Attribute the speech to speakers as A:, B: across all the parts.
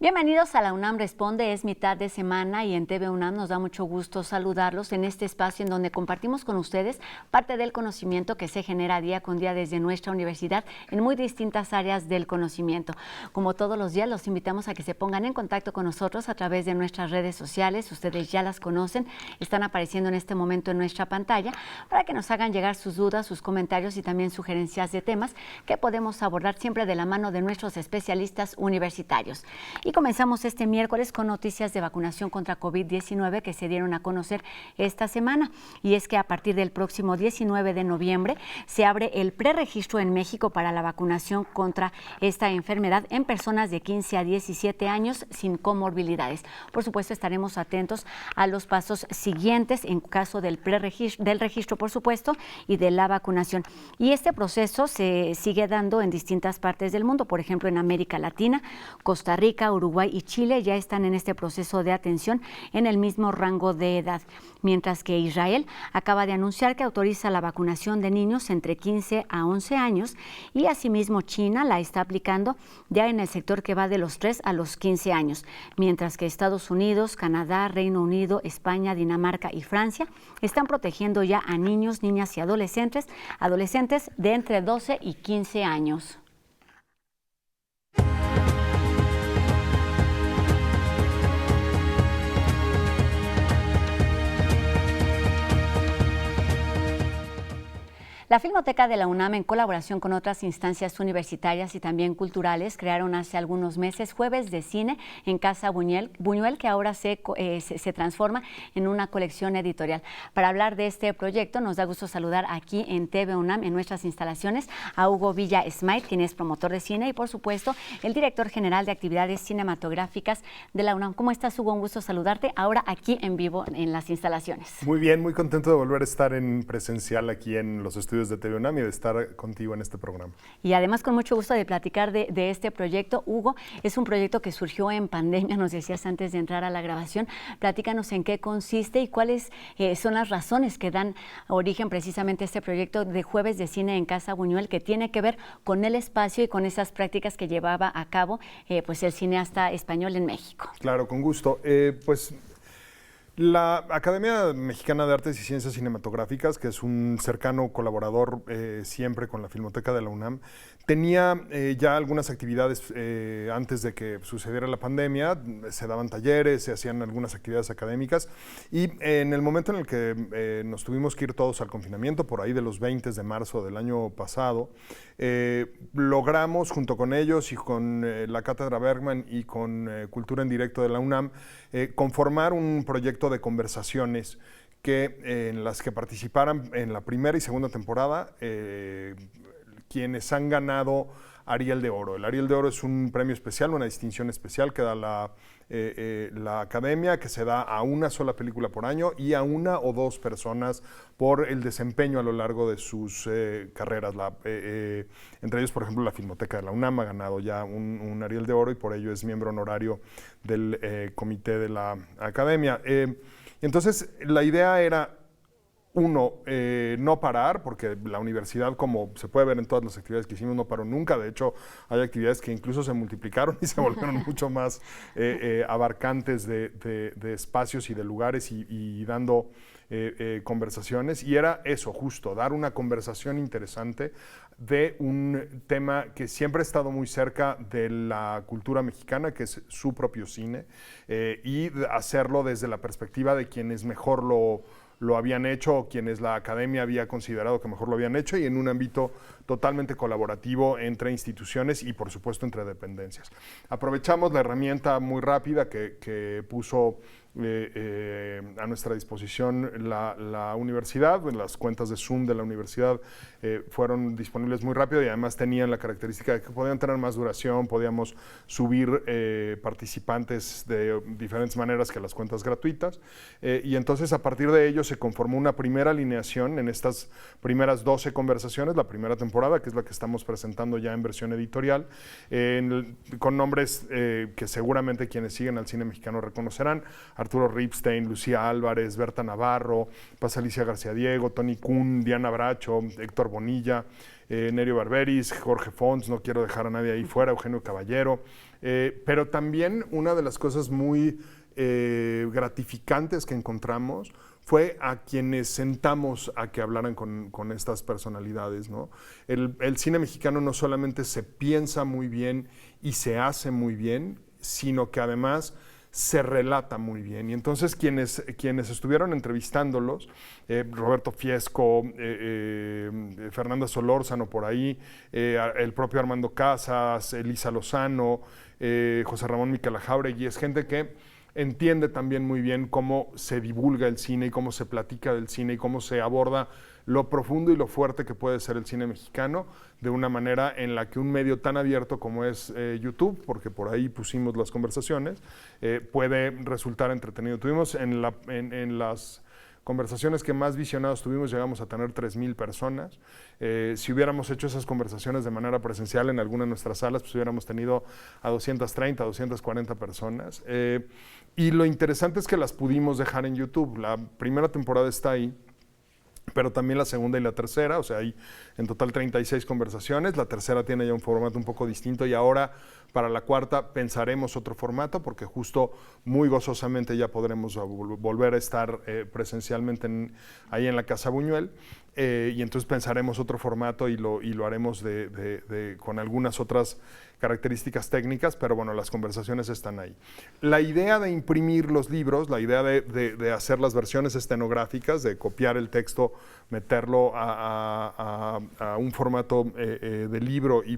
A: Bienvenidos a la UNAM Responde, es mitad de semana y en TV UNAM nos da mucho gusto saludarlos en este espacio en donde compartimos con ustedes parte del conocimiento que se genera día con día desde nuestra universidad en muy distintas áreas del conocimiento. Como todos los días, los invitamos a que se pongan en contacto con nosotros a través de nuestras redes sociales. Ustedes ya las conocen, están apareciendo en este momento en nuestra pantalla para que nos hagan llegar sus dudas, sus comentarios y también sugerencias de temas que podemos abordar siempre de la mano de nuestros especialistas universitarios. Y comenzamos este miércoles con noticias de vacunación contra COVID-19 que se dieron a conocer esta semana. Y es que a partir del próximo 19 de noviembre se abre el preregistro en México para la vacunación contra esta enfermedad en personas de 15 a 17 años sin comorbilidades. Por supuesto, estaremos atentos a los pasos siguientes en caso del registro, por supuesto, y de la vacunación. Y este proceso se sigue dando en distintas partes del mundo, por ejemplo, en América Latina, Costa Rica, Uruguay y Chile ya están en este proceso de atención en el mismo rango de edad, mientras que Israel acaba de anunciar que autoriza la vacunación de niños entre 15 a 11 años y asimismo China la está aplicando ya en el sector que va de los 3 a los 15 años, mientras que Estados Unidos, Canadá, Reino Unido, España, Dinamarca y Francia están protegiendo ya a niños, niñas y adolescentes de entre 12 y 15 años. La Filmoteca de la UNAM, en colaboración con otras instancias universitarias y también culturales, crearon hace algunos meses Jueves de Cine en Casa Buñuel, que ahora se transforma en una colección editorial. Para hablar de este proyecto, nos da gusto saludar aquí en TV UNAM, en nuestras instalaciones, a Hugo Villa Smythe, quien es promotor de cine y, por supuesto, el director general de actividades cinematográficas de la UNAM. ¿Cómo estás, Hugo? Un gusto saludarte ahora aquí en vivo en las instalaciones.
B: Muy bien, muy contento de volver a estar en presencial aquí en los estudios de TV UNAM y de estar contigo en este programa.
A: Y además con mucho gusto de platicar de este proyecto. Hugo, es un proyecto que surgió en pandemia, nos decías antes de entrar a la grabación. Platícanos en qué consiste y cuáles son las razones que dan origen precisamente a este proyecto de Jueves de Cine en Casa Buñuel, que tiene que ver con el espacio y con esas prácticas que llevaba a cabo pues el cineasta español en México.
B: Claro, con gusto. La Academia Mexicana de Artes y Ciencias Cinematográficas, que es un cercano colaborador siempre con la Filmoteca de la UNAM, tenía ya algunas actividades antes de que sucediera la pandemia. Se daban talleres, se hacían algunas actividades académicas y en el momento en el que nos tuvimos que ir todos al confinamiento, por ahí de los 20 de marzo del año pasado, logramos junto con ellos y con la Cátedra Bergman y con Cultura en Directo de la UNAM conformar un proyecto de conversaciones en las que participaran en la primera y segunda temporada quienes han ganado Ariel de Oro. El Ariel de Oro es un premio especial, una distinción especial que da la Academia, que se da a una sola película por año y a una o dos personas por el desempeño a lo largo de sus carreras. Entre ellos, por ejemplo, la Filmoteca de la UNAM ha ganado ya un Ariel de Oro y por ello es miembro honorario del comité de la Academia. Entonces, la idea era, uno, no parar, porque la universidad, como se puede ver en todas las actividades que hicimos, no paró nunca. De hecho, hay actividades que incluso se multiplicaron y se volvieron mucho más abarcantes de espacios y de lugares y dando conversaciones. Y era eso, justo, dar una conversación interesante de un tema que siempre ha estado muy cerca de la cultura mexicana, que es su propio cine, y hacerlo desde la perspectiva de quienes mejor lo habían hecho o quienes la academia había considerado que mejor lo habían hecho y en un ámbito totalmente colaborativo entre instituciones y por supuesto entre dependencias. Aprovechamos la herramienta muy rápida que puso a nuestra disposición la universidad. Las cuentas de Zoom de la universidad fueron disponibles muy rápido y además tenían la característica de que podían tener más duración, podíamos subir participantes de diferentes maneras que las cuentas gratuitas y entonces a partir de ello se conformó una primera alineación en estas primeras 12 conversaciones, la primera temporada, que es la que estamos presentando ya en versión editorial, con nombres que seguramente quienes siguen al cine mexicano reconocerán. Arturo Ripstein, Lucía Álvarez, Berta Navarro, Paz Alicia García Diego, Tony Kuhn, Diana Bracho, Héctor Bonilla, Nerio Barberis, Jorge Fons, no quiero dejar a nadie ahí fuera, Eugenio Caballero. Pero también una de las cosas muy gratificantes que encontramos fue a quienes sentamos a que hablaran con estas personalidades, ¿no? El cine mexicano no solamente se piensa muy bien y se hace muy bien, sino que además se relata muy bien. Y entonces quienes estuvieron entrevistándolos, Roberto Fiesco, Fernanda Solórzano por ahí, el propio Armando Casas, Elisa Lozano, José Ramón Miquela Jáuregui, es gente que entiende también muy bien cómo se divulga el cine y cómo se platica del cine y cómo se aborda lo profundo y lo fuerte que puede ser el cine mexicano de una manera en la que un medio tan abierto como es YouTube, porque por ahí pusimos las conversaciones, puede resultar entretenido. Tuvimos en las conversaciones que más visionados tuvimos, llegamos a tener 3,000 personas. Si hubiéramos hecho esas conversaciones de manera presencial en alguna de nuestras salas, pues hubiéramos tenido a 230, 240 personas. Y lo interesante es que las pudimos dejar en YouTube. La primera temporada está ahí, pero también la segunda y la tercera, o sea, hay en total 36 conversaciones. La tercera tiene ya un formato un poco distinto y ahora para la cuarta pensaremos otro formato porque justo muy gozosamente ya podremos volver a estar presencialmente ahí en la Casa Buñuel. Y entonces pensaremos otro formato y lo haremos con algunas otras características técnicas, pero bueno, las conversaciones están ahí. La idea de imprimir los libros, la idea de hacer las versiones estenográficas, de copiar el texto, meterlo a un formato de libro y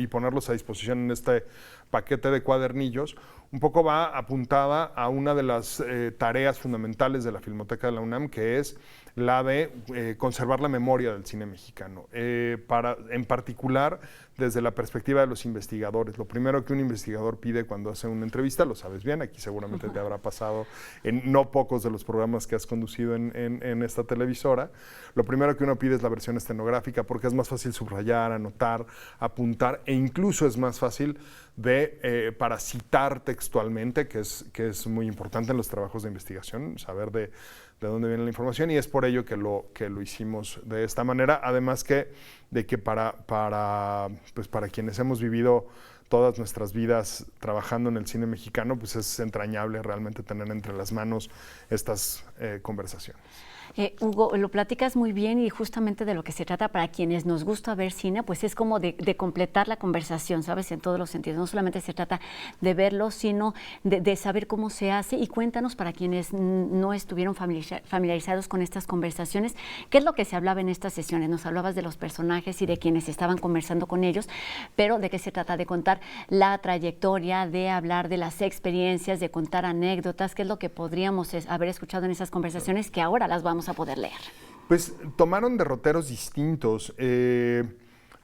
B: ponerlos a disposición en este paquete de cuadernillos, un poco va apuntada a una de las tareas fundamentales de la Filmoteca de la UNAM, que es la de conservar la memoria del cine mexicano, en particular desde la perspectiva de los investigadores. Lo primero que un investigador pide cuando hace una entrevista, lo sabes bien, aquí seguramente te habrá pasado en no pocos de los programas que has conducido en esta televisora, lo primero que uno pide es la versión estenográfica porque es más fácil subrayar, anotar, apuntar e incluso es más fácil para citar textualmente, que es muy importante en los trabajos de investigación, saber de dónde viene la información, y es por ello que lo hicimos de esta manera, además de que para quienes hemos vivido todas nuestras vidas trabajando en el cine mexicano, pues es entrañable realmente tener entre las manos estas conversaciones.
A: Hugo, lo platicas muy bien y justamente de lo que se trata para quienes nos gusta ver cine, pues es como de completar la conversación, ¿sabes? En todos los sentidos. No solamente se trata de verlo, sino de saber cómo se hace. Y cuéntanos, para quienes no estuvieron familiarizados con estas conversaciones, ¿qué es lo que se hablaba en estas sesiones? Nos hablabas de los personajes y de quienes estaban conversando con ellos, pero ¿de qué se trata? De contar la trayectoria, de hablar de las experiencias, de contar anécdotas. ¿Qué es lo que podríamos haber escuchado en esas conversaciones que ahora las vamos a poder leer?
B: Pues tomaron derroteros distintos,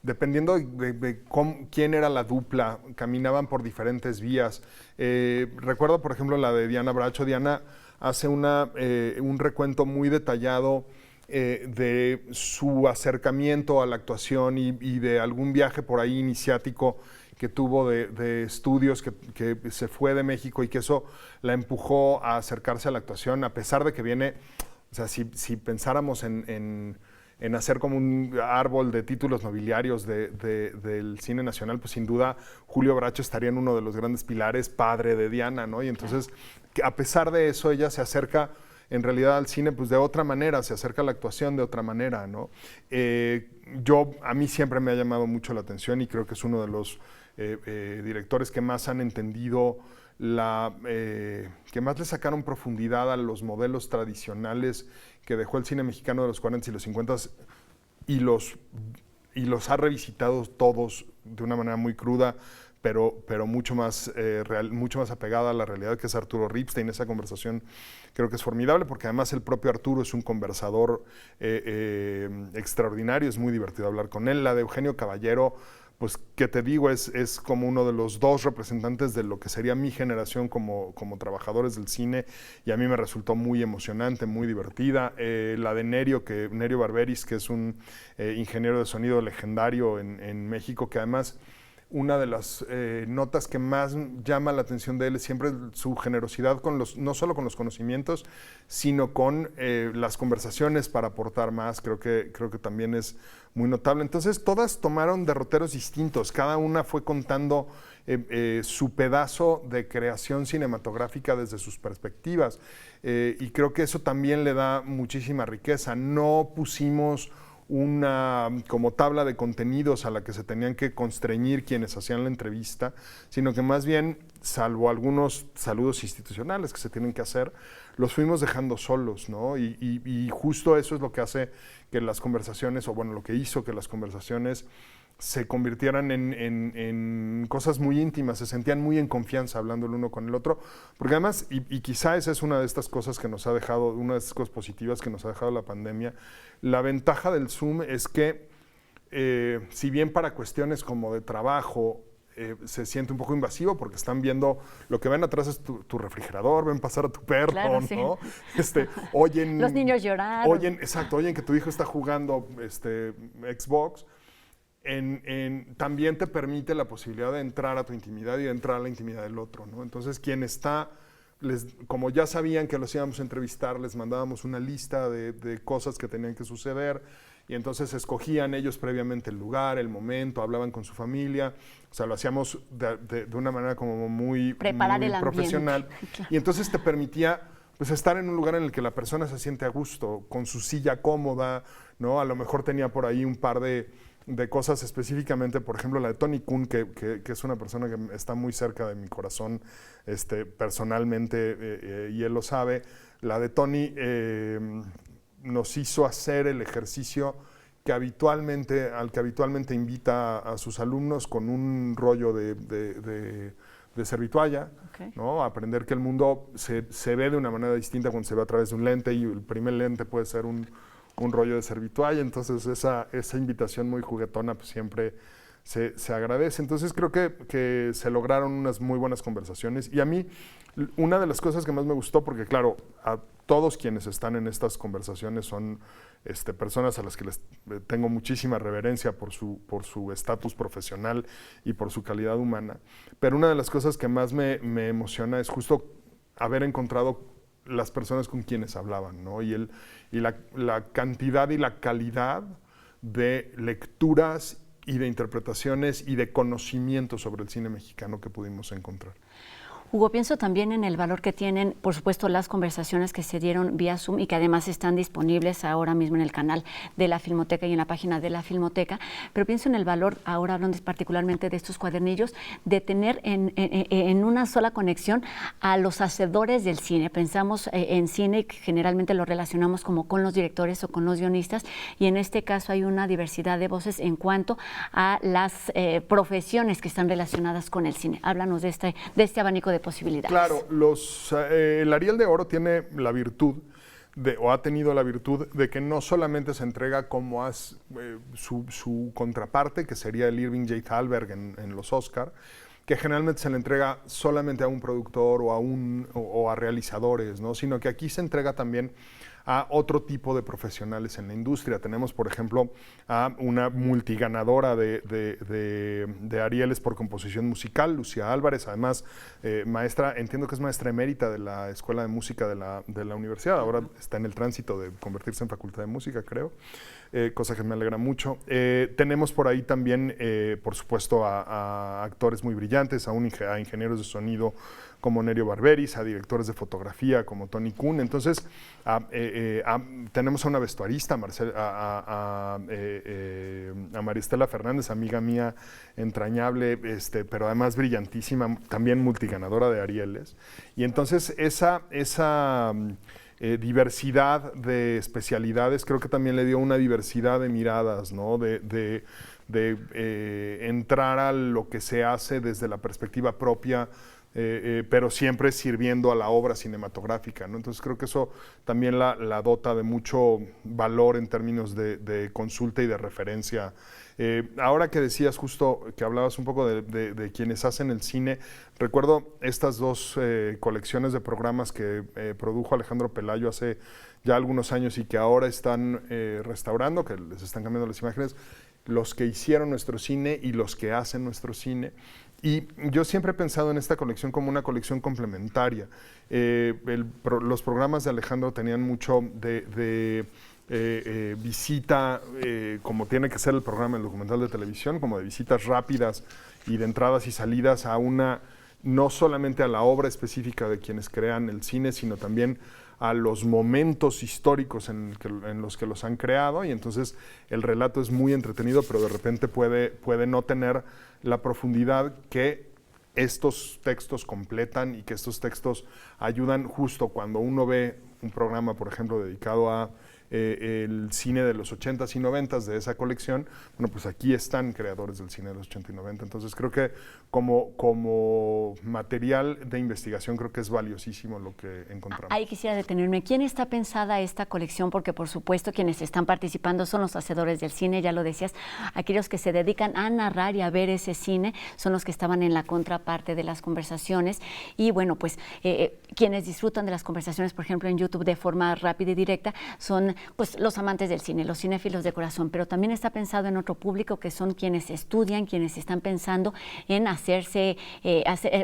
B: dependiendo de quién era la dupla, caminaban por diferentes vías. Recuerdo, por ejemplo, la de Diana Bracho. Diana hace un recuento muy detallado de su acercamiento a la actuación y de algún viaje por ahí iniciático que tuvo de estudios, que se fue de México y que eso la empujó a acercarse a la actuación, a pesar de que viene... O sea, si pensáramos en hacer como un árbol de títulos nobiliarios del cine nacional, pues sin duda Julio Bracho estaría en uno de los grandes pilares, padre de Diana, ¿no? Y entonces, a pesar de eso, ella se acerca en realidad al cine pues de otra manera, se acerca a la actuación de otra manera, ¿no? A mí siempre me ha llamado mucho la atención y creo que es uno de los directores que más han entendido que más le sacaron profundidad a los modelos tradicionales que dejó el cine mexicano de los 40 y los 50 y los ha revisitado todos de una manera muy cruda, pero mucho más mucho más apegada a la realidad, que es Arturo Ripstein. Esa conversación creo que es formidable porque además el propio Arturo es un conversador extraordinario, es muy divertido hablar con él. La de Eugenio Caballero, pues, ¿qué te digo? Es como uno de los dos representantes de lo que sería mi generación como trabajadores del cine, y a mí me resultó muy emocionante, muy divertida. La de Nerio Barberis, que es un ingeniero de sonido legendario en México, que además una de las notas que más llama la atención de él es siempre su generosidad con no solo con los conocimientos, sino con las conversaciones para aportar más. Creo que también es muy notable. Entonces, todas tomaron derroteros distintos. Cada una fue contando su pedazo de creación cinematográfica desde sus perspectivas. Y creo que eso también le da muchísima riqueza. No pusimos una como tabla de contenidos a la que se tenían que constreñir quienes hacían la entrevista, sino que más bien, salvo algunos saludos institucionales que se tienen que hacer, los fuimos dejando solos, ¿no? Y justo eso es lo que hace que las conversaciones, o bueno, lo que hizo que las conversaciones se convirtieran en cosas muy íntimas, se sentían muy en confianza hablando el uno con el otro, porque además, y quizá esa es una de estas cosas que nos ha dejado, una de estas cosas positivas que nos ha dejado la pandemia. La ventaja del Zoom es que, si bien para cuestiones como de trabajo se siente un poco invasivo porque están viendo, lo que ven atrás es tu refrigerador, ven pasar a tu perro,
A: claro, sí.
B: ¿no? Oyen,
A: los niños llorar.
B: Oyen que tu hijo está jugando Xbox. También te permite la posibilidad de entrar a tu intimidad y de entrar a la intimidad del otro, ¿no? Entonces, quien está, como ya sabían que los íbamos a entrevistar, les mandábamos una lista de cosas que tenían que suceder, y entonces escogían ellos previamente el lugar, el momento, hablaban con su familia, o sea, lo hacíamos de una manera como muy profesional. Claro. Y entonces te permitía pues estar en un lugar en el que la persona se siente a gusto, con su silla cómoda, ¿no? A lo mejor tenía por ahí un par de cosas específicamente, por ejemplo, la de Tony Kun, que es una persona que está muy cerca de mi corazón personalmente, y él lo sabe. La de Tony nos hizo hacer el ejercicio al que habitualmente invita a sus alumnos con un rollo de servitualla, okay, ¿no? Aprender que el mundo se ve de una manera distinta cuando se ve a través de un lente, y el primer lente puede ser un rollo de servitualla. Entonces esa invitación muy juguetona pues siempre se agradece. Entonces creo que se lograron unas muy buenas conversaciones, y a mí una de las cosas que más me gustó, porque claro, a todos quienes están en estas conversaciones son personas a las que les tengo muchísima reverencia por su estatus profesional y por su calidad humana, pero una de las cosas que más me emociona es justo haber encontrado las personas con quienes hablaban, ¿no? Y la cantidad y la calidad de lecturas y de interpretaciones y de conocimiento sobre el cine mexicano que pudimos encontrar.
A: Hugo, pienso también en el valor que tienen, por supuesto, las conversaciones que se dieron vía Zoom y que además están disponibles ahora mismo en el canal de la Filmoteca y en la página de la Filmoteca, pero pienso en el valor, ahora hablando particularmente de estos cuadernillos, de tener en una sola conexión a los hacedores del cine. Pensamos en cine, que generalmente lo relacionamos como con los directores o con los guionistas, y en este caso hay una diversidad de voces en cuanto a las profesiones que están relacionadas con el cine. Háblanos de este abanico de posibilidades.
B: Claro, el Ariel de Oro tiene la virtud o ha tenido la virtud de que no solamente se entrega como su contraparte, que sería el Irving J. Thalberg en los Oscar, que generalmente se le entrega solamente a un productor o a realizadores, ¿no? Sino que aquí se entrega también a otro tipo de profesionales en la industria. Tenemos, por ejemplo, a una multiganadora de Arieles por composición musical, Lucía Álvarez, además maestra, entiendo que es maestra emérita de la Escuela de Música de la universidad, ahora está en el tránsito de convertirse en Facultad de Música, creo, cosa que me alegra mucho. Tenemos por ahí también, por supuesto, a actores muy brillantes, a ingenieros de sonido como Nerio Barberis, a directores de fotografía como Tony Kun. Entonces, tenemos a una vestuarista, a María Estela Fernández, amiga mía entrañable, pero además brillantísima, también multiganadora de Arieles. Y entonces esa diversidad de especialidades creo que también le dio una diversidad de miradas, ¿no? de entrar a lo que se hace desde la perspectiva propia, pero siempre sirviendo a la obra cinematográfica, ¿no? Entonces creo que eso también la dota de mucho valor en términos de consulta y de referencia. Ahora que decías justo, que hablabas un poco de quienes hacen el cine, recuerdo estas dos colecciones de programas que produjo Alejandro Pelayo hace ya algunos años y que ahora están restaurando, que les están cambiando las imágenes. los que hicieron nuestro cine y los que hacen nuestro cine. Y yo siempre he pensado en esta colección como una colección complementaria. Los programas de Alejandro tenían mucho de visita, como tiene que ser el programa, el documental de televisión, como de visitas rápidas y de entradas y salidas a una, no solamente a la obra específica de quienes crean el cine, sino también a los momentos históricos en los que los han creado, y entonces el relato es muy entretenido, pero de repente puede no tener la profundidad que estos textos completan y que estos textos ayudan justo cuando uno ve un programa, por ejemplo, dedicado a el cine de los 80s y 90s de esa colección. Bueno, pues aquí están creadores del cine de los 80 y 90, entonces creo que como material de investigación creo que es valiosísimo lo que encontramos.
A: Ahí quisiera detenerme. ¿Quién está pensada esta colección? Porque por supuesto quienes están participando son los hacedores del cine, ya lo decías, aquellos que se dedican a narrar y a ver ese cine son los que estaban en la contraparte de las conversaciones, y bueno, pues quienes disfrutan de las conversaciones, por ejemplo en YouTube de forma rápida y directa, son pues los amantes del cine, los cinéfilos de corazón, pero también está pensado en otro público que son quienes estudian, quienes están pensando en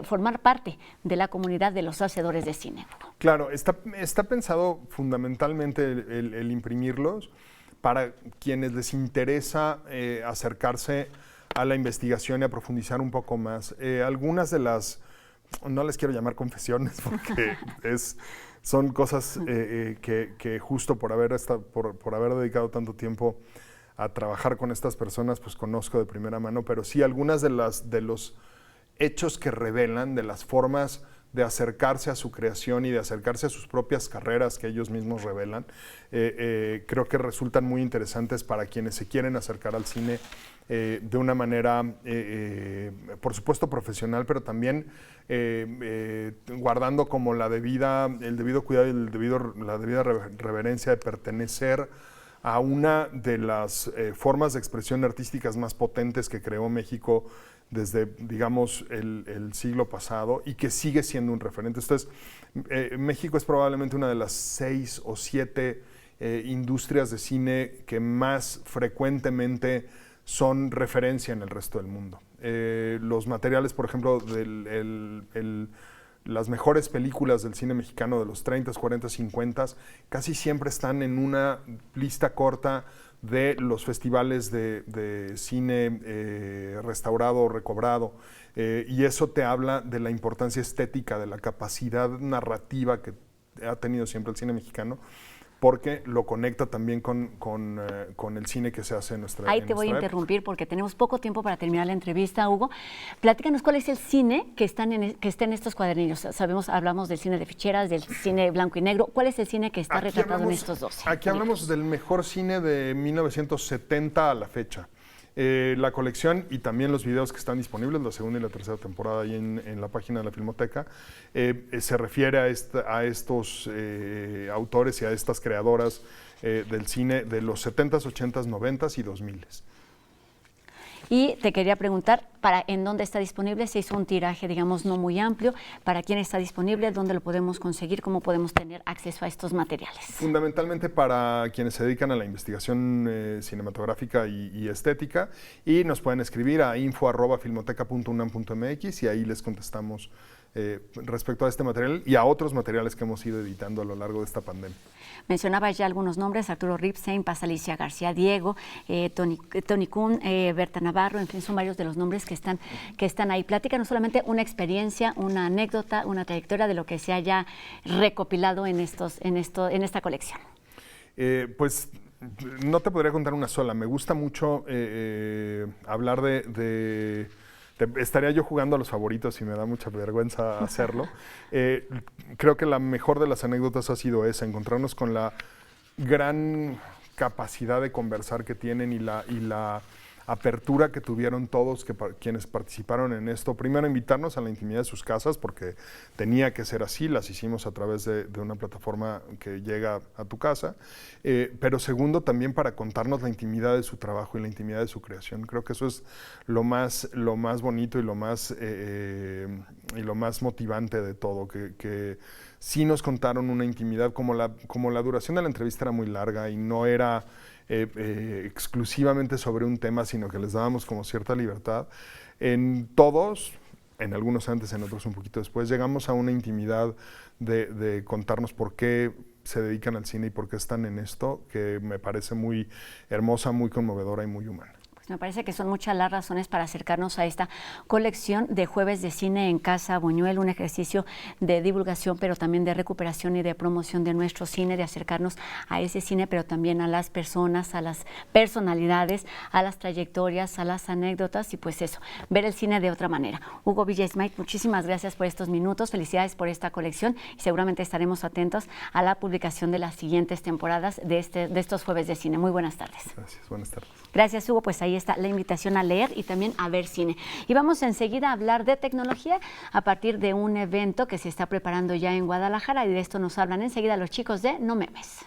A: formar parte de la comunidad de los hacedores de cine.
B: Claro, está pensado fundamentalmente el imprimirlos para quienes les interesa acercarse a la investigación y a profundizar un poco más. Algunas de las, no les quiero llamar confesiones porque son cosas que justo por haber dedicado tanto tiempo a trabajar con estas personas, pues conozco de primera mano, pero sí algunas de los hechos que revelan, de las formas de acercarse a su creación y de acercarse a sus propias carreras que ellos mismos revelan, creo que resultan muy interesantes para quienes se quieren acercar al cine de una manera, por supuesto, profesional, pero también guardando como el debido cuidado y la debida reverencia de pertenecer a una de las formas de expresión artísticas más potentes que creó México desde, digamos, el siglo pasado y que sigue siendo un referente. Entonces, México es probablemente una de las 6 o 7 industrias de cine que más frecuentemente son referencia en el resto del mundo. Los materiales, por ejemplo, las mejores películas del cine mexicano de los 30, 40, 50, casi siempre están en una lista corta de los festivales de cine restaurado o recobrado. Y eso te habla de la importancia estética, de la capacidad narrativa que ha tenido siempre el cine mexicano, porque lo conecta también con el cine que se hace en nuestra época.
A: Ahí te voy a interrumpir porque tenemos poco tiempo para terminar la entrevista, Hugo. Platícanos cuál es el cine que está en estos cuadernillos. Hablamos del cine de ficheras, del cine blanco y negro. ¿Cuál es el cine que está retratado en estos dos?
B: Aquí hablamos del mejor cine de 1970 a la fecha. La colección y también los videos que están disponibles, la segunda y la tercera temporada ahí en la página de la Filmoteca, se refiere a estos autores y a estas creadoras del cine de los 70s, 80s, 90s y 2000s.
A: Y te quería preguntar, ¿en dónde está disponible? Se hizo un tiraje, digamos, no muy amplio. ¿Para quién está disponible? ¿Dónde lo podemos conseguir? ¿Cómo podemos tener acceso a estos materiales?
B: Fundamentalmente para quienes se dedican a la investigación cinematográfica y estética. Y nos pueden escribir a info@filmoteca.unam.mx y ahí les contestamos respecto a este material y a otros materiales que hemos ido editando a lo largo de esta pandemia.
A: Mencionabas ya algunos nombres: Arturo Ripstein, Paz Alicia García Diego, Tony Kuhn, Berta Navarro, en fin, son varios de los nombres que están ahí. Platícanos solamente una experiencia, una anécdota, una trayectoria de lo que se haya recopilado en esta colección.
B: Pues no te podría contar una sola. Me gusta mucho hablar estaría yo jugando a los favoritos y me da mucha vergüenza hacerlo. Creo que la mejor de las anécdotas ha sido esa, encontrarnos con la gran capacidad de conversar que tienen y la apertura que tuvieron todos quienes participaron en esto. Primero, invitarnos a la intimidad de sus casas, porque tenía que ser así, las hicimos a través de una plataforma que llega a tu casa. Pero segundo, también para contarnos la intimidad de su trabajo y la intimidad de su creación. Creo que eso es lo más bonito y lo más motivante de todo, que sí nos contaron una intimidad, como la duración de la entrevista era muy larga y no era exclusivamente sobre un tema, sino que les dábamos como cierta libertad. En todos, en algunos antes, en otros un poquito después, llegamos a una intimidad de contarnos por qué se dedican al cine y por qué están en esto, que me parece muy hermosa, muy conmovedora y muy humana.
A: Me parece que son muchas las razones para acercarnos a esta colección de Jueves de Cine en Casa Buñuel, un ejercicio de divulgación, pero también de recuperación y de promoción de nuestro cine, de acercarnos a ese cine, pero también a las personas, a las personalidades, a las trayectorias, a las anécdotas y pues eso, ver el cine de otra manera. Hugo Villa-Smyth, muchísimas gracias por estos minutos, felicidades por esta colección y seguramente estaremos atentos a la publicación de las siguientes temporadas de estos Jueves de Cine. Muy buenas tardes.
B: Gracias, buenas tardes.
A: Gracias, Hugo. Pues ahí está la invitación a leer y también a ver cine. Y vamos enseguida a hablar de tecnología a partir de un evento que se está preparando ya en Guadalajara y de esto nos hablan enseguida los chicos de No Memes.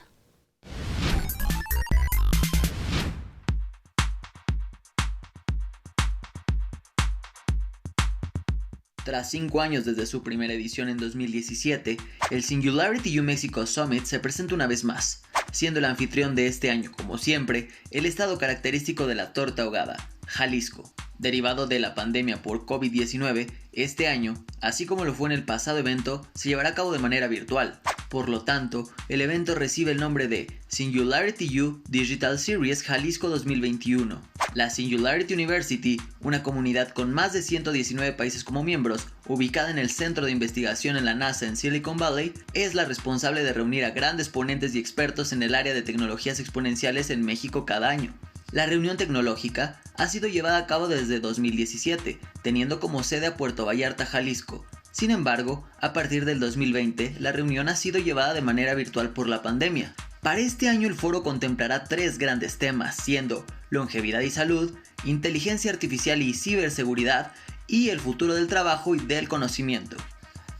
C: Tras 5 años desde su primera edición en 2017, el Singularity U Mexico Summit se presenta una vez más, siendo el anfitrión de este año, como siempre, el estado característico de la torta ahogada, Jalisco. Derivado de la pandemia por COVID-19, este año, así como lo fue en el pasado evento, se llevará a cabo de manera virtual. Por lo tanto, el evento recibe el nombre de Singularity U Digital Series Jalisco 2021. La Singularity University, una comunidad con más de 119 países como miembros, ubicada en el Centro de Investigación en la NASA en Silicon Valley, es la responsable de reunir a grandes ponentes y expertos en el área de tecnologías exponenciales en México cada año. La reunión tecnológica ha sido llevada a cabo desde 2017, teniendo como sede a Puerto Vallarta, Jalisco. Sin embargo, a partir del 2020, la reunión ha sido llevada de manera virtual por la pandemia. Para este año el foro contemplará 3 grandes temas, siendo longevidad y salud, inteligencia artificial y ciberseguridad, y el futuro del trabajo y del conocimiento.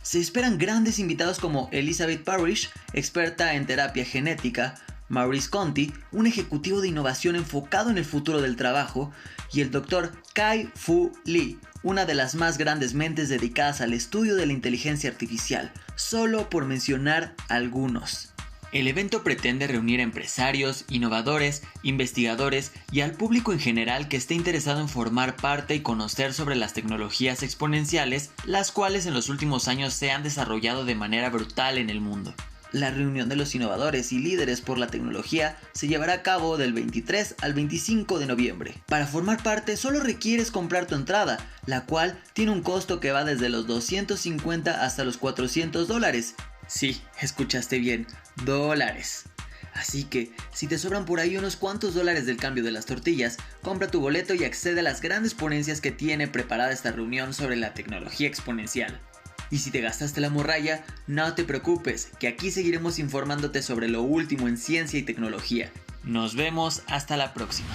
C: Se esperan grandes invitados como Elizabeth Parrish, experta en terapia genética, Maurice Conti, un ejecutivo de innovación enfocado en el futuro del trabajo, y el Dr. Kai-Fu Lee, una de las más grandes mentes dedicadas al estudio de la inteligencia artificial, solo por mencionar algunos. El evento pretende reunir a empresarios, innovadores, investigadores y al público en general que esté interesado en formar parte y conocer sobre las tecnologías exponenciales, las cuales en los últimos años se han desarrollado de manera brutal en el mundo. La reunión de los innovadores y líderes por la tecnología se llevará a cabo del 23 al 25 de noviembre. Para formar parte solo requieres comprar tu entrada, la cual tiene un costo que va desde los $250 hasta los $400. Sí, escuchaste bien, dólares. Así que, si te sobran por ahí unos cuantos dólares del cambio de las tortillas, compra tu boleto y accede a las grandes ponencias que tiene preparada esta reunión sobre la tecnología exponencial. Y si te gastaste la morralla, no te preocupes, que aquí seguiremos informándote sobre lo último en ciencia y tecnología. Nos vemos hasta la próxima.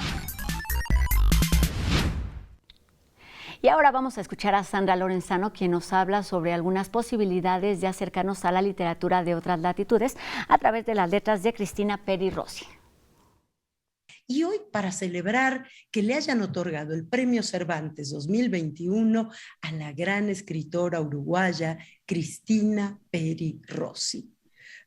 A: Y ahora vamos a escuchar a Sandra Lorenzano, quien nos habla sobre algunas posibilidades de acercarnos a la literatura de otras latitudes a través de las letras de Cristina Peri Rossi.
D: Y hoy, para celebrar que le hayan otorgado el Premio Cervantes 2021 a la gran escritora uruguaya Cristina Peri Rossi.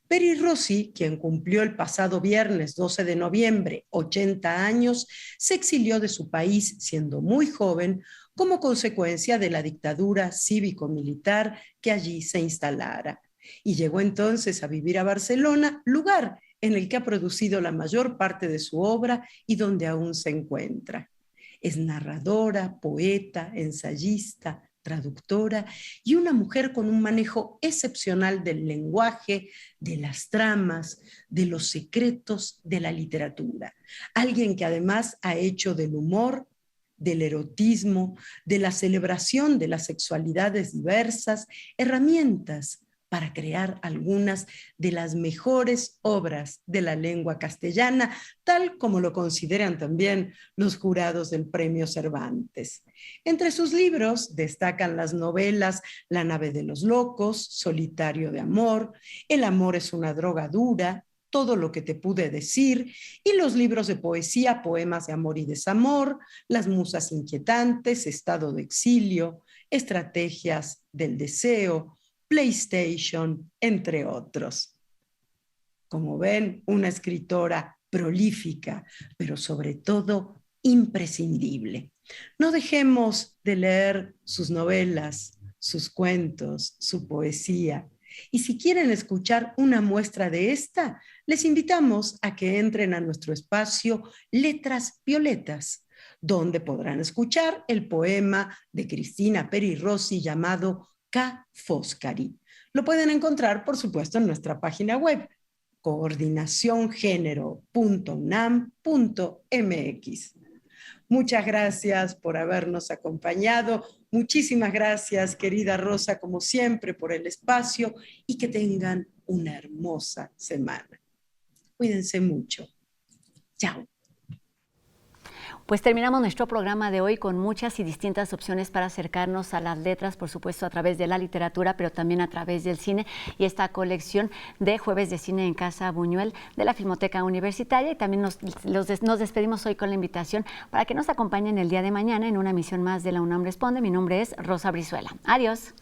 D: Peri Rossi, quien cumplió el pasado viernes 12 de noviembre 80 años, se exilió de su país siendo muy joven como consecuencia de la dictadura cívico-militar que allí se instalara. Y llegó entonces a vivir a Barcelona, lugar en el que ha producido la mayor parte de su obra y donde aún se encuentra. Es narradora, poeta, ensayista, traductora y una mujer con un manejo excepcional del lenguaje, de las tramas, de los secretos de la literatura. Alguien que además ha hecho del humor, del erotismo, de la celebración de las sexualidades diversas, herramientas para crear algunas de las mejores obras de la lengua castellana, tal como lo consideran también los jurados del Premio Cervantes. Entre sus libros destacan las novelas La nave de los locos, Solitario de amor, El amor es una droga dura, Todo lo que te pude decir, y los libros de poesía, Poemas de amor y desamor, Las musas inquietantes, Estado de exilio, Estrategias del deseo, PlayStation, entre otros. Como ven, una escritora prolífica, pero sobre todo imprescindible. No dejemos de leer sus novelas, sus cuentos, su poesía. Y si quieren escuchar una muestra de esta, les invitamos a que entren a nuestro espacio Letras Violetas, donde podrán escuchar el poema de Cristina Peri Rossi llamado Ca' Foscari. Lo pueden encontrar, por supuesto, en nuestra página web, coordinaciongénero.unam.mx. Muchas gracias por habernos acompañado. Muchísimas gracias, querida Rosa, como siempre, por el espacio y que tengan una hermosa semana. Cuídense mucho. Chao.
A: Pues terminamos nuestro programa de hoy con muchas y distintas opciones para acercarnos a las letras, por supuesto a través de la literatura, pero también a través del cine, y esta colección de Jueves de Cine en Casa Buñuel de la Filmoteca Universitaria. Y también nos despedimos hoy con la invitación para que nos acompañen el día de mañana en una emisión más de La UNAM Responde. Mi nombre es Rosa Brizuela. Adiós.